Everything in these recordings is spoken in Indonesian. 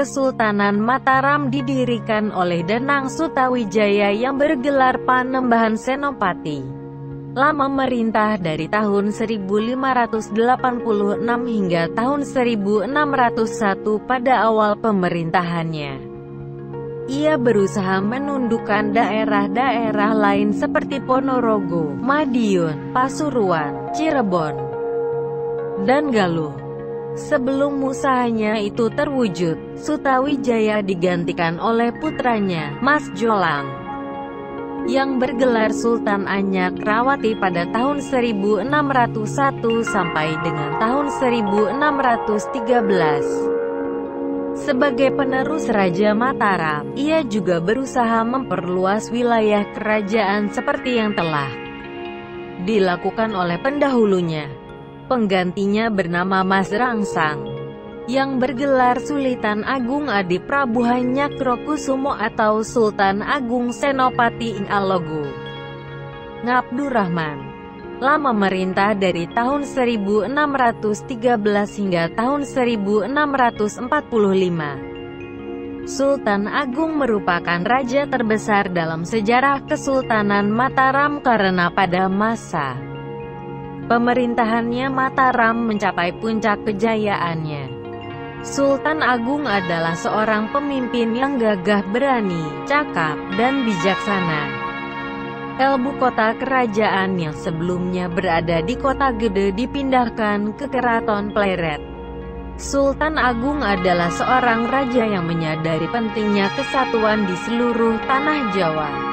Kesultanan Mataram didirikan oleh Danang Sutawijaya yang bergelar Panembahan Senopati. Lama memerintah dari tahun 1586 hingga tahun 1601. Pada awal pemerintahannya, ia berusaha menundukkan daerah-daerah lain seperti Ponorogo, Madiun, Pasuruan, Cirebon, dan Galuh. Sebelum usahanya itu terwujud, Sutawijaya digantikan oleh putranya, Mas Jolang, yang bergelar Sultan Anyak Rawati pada tahun 1601 sampai dengan tahun 1613. Sebagai penerus Raja Mataram, ia juga berusaha memperluas wilayah kerajaan seperti yang telah dilakukan oleh pendahulunya. Penggantinya bernama Mas Rangsang, yang bergelar Sultan Agung Adi Prabu Hanyakrokusumo atau Sultan Agung Senopati Ing Alogo Ngabdurrahman. Lama merintah dari tahun 1613 hingga tahun 1645. Sultan Agung merupakan raja terbesar dalam sejarah Kesultanan Mataram karena pada masa pemerintahannya Mataram mencapai puncak kejayaannya. Sultan Agung adalah seorang pemimpin yang gagah berani, cakap, dan bijaksana. Ibu kota kerajaan yang sebelumnya berada di Kota Gede dipindahkan ke Keraton Pleret. Sultan Agung adalah seorang raja yang menyadari pentingnya kesatuan di seluruh tanah Jawa.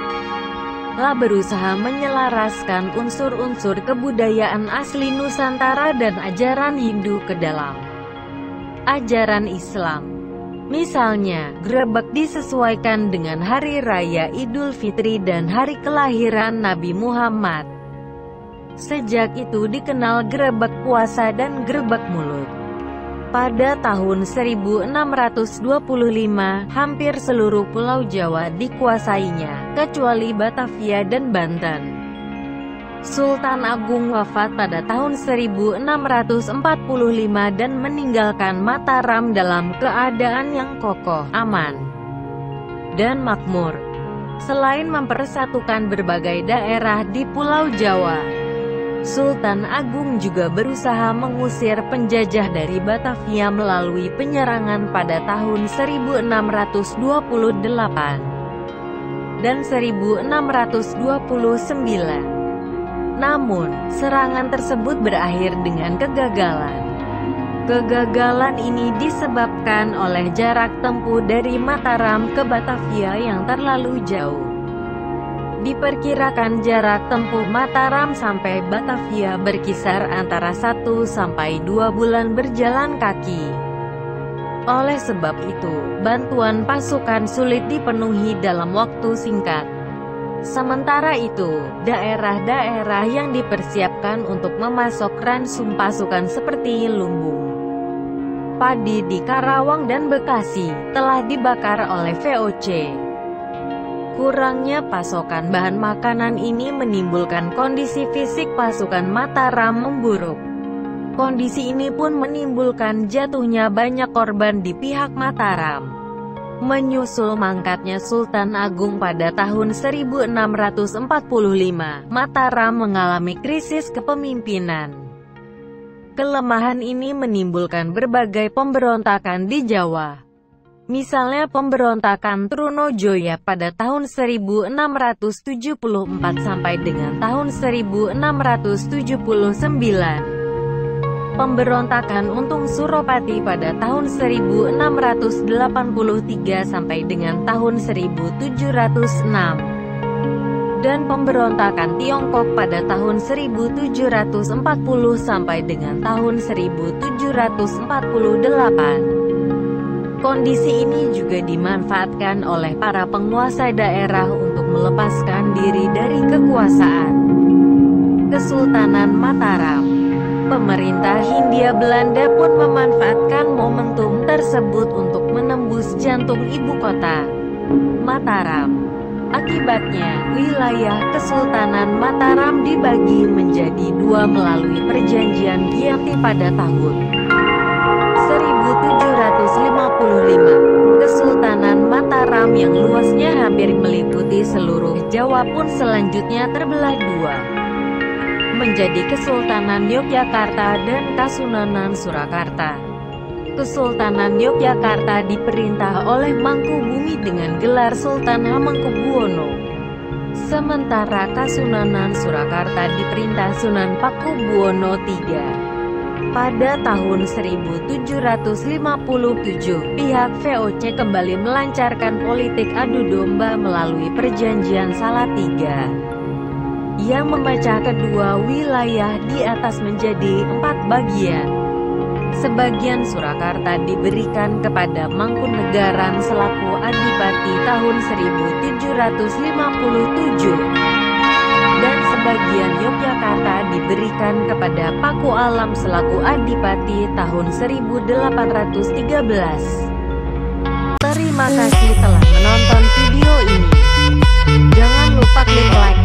Telah berusaha menyelaraskan unsur-unsur kebudayaan asli Nusantara dan ajaran Hindu ke dalam ajaran Islam. Misalnya, grebek disesuaikan dengan hari raya Idul Fitri dan hari kelahiran Nabi Muhammad. Sejak itu dikenal grebek puasa dan grebek mulut. Pada tahun 1625, hampir seluruh Pulau Jawa dikuasainya, kecuali Batavia dan Banten. Sultan Agung wafat pada tahun 1645 dan meninggalkan Mataram dalam keadaan yang kokoh, aman, dan makmur. Selain mempersatukan berbagai daerah di Pulau Jawa, Sultan Agung juga berusaha mengusir penjajah dari Batavia melalui penyerangan pada tahun 1628 dan 1629. Namun, serangan tersebut berakhir dengan kegagalan. Kegagalan ini disebabkan oleh jarak tempuh dari Mataram ke Batavia yang terlalu jauh. Diperkirakan jarak tempuh Mataram sampai Batavia berkisar antara 1 sampai 2 bulan berjalan kaki. Oleh sebab itu, bantuan pasukan sulit dipenuhi dalam waktu singkat. Sementara itu, daerah-daerah yang dipersiapkan untuk memasok ransum pasukan seperti lumbung padi di Karawang dan Bekasi, telah dibakar oleh VOC. Kurangnya pasokan bahan makanan ini menimbulkan kondisi fisik pasukan Mataram memburuk. Kondisi ini pun menimbulkan jatuhnya banyak korban di pihak Mataram. Menyusul mangkatnya Sultan Agung pada tahun 1645, Mataram mengalami krisis kepemimpinan. Kelemahan ini menimbulkan berbagai pemberontakan di Jawa. Misalnya pemberontakan Trunojoyo pada tahun 1674 sampai dengan tahun 1679. Pemberontakan Untung Suropati pada tahun 1683 sampai dengan tahun 1706. Dan pemberontakan Tiongkok pada tahun 1740 sampai dengan tahun 1748. Kondisi ini juga dimanfaatkan oleh para penguasa daerah untuk melepaskan diri dari kekuasaan Kesultanan Mataram. Pemerintah Hindia Belanda pun memanfaatkan momentum tersebut untuk menembus jantung ibu kota, Mataram. Akibatnya, wilayah Kesultanan Mataram dibagi menjadi dua melalui perjanjian Giyanti pada tahun 1755. Mataram yang luasnya hampir meliputi seluruh Jawa pun selanjutnya terbelah dua, menjadi Kesultanan Yogyakarta dan Kasunanan Surakarta. Kesultanan Yogyakarta diperintah oleh Mangkubumi dengan gelar Sultan Hamengkubuwono, sementara Kasunanan Surakarta diperintah Sunan Pakubuwono III. Pada tahun 1757, pihak VOC kembali melancarkan politik adu domba melalui Perjanjian Salatiga, yang memecah kedua wilayah di atas menjadi 4 bagian. Sebagian Surakarta diberikan kepada Mangkunegaran selaku adipati tahun 1757. Dan sebagian Yogyakarta diberikan kepada Paku Alam selaku adipati tahun 1813. Terima kasih telah menonton video ini. Jangan lupa klik like,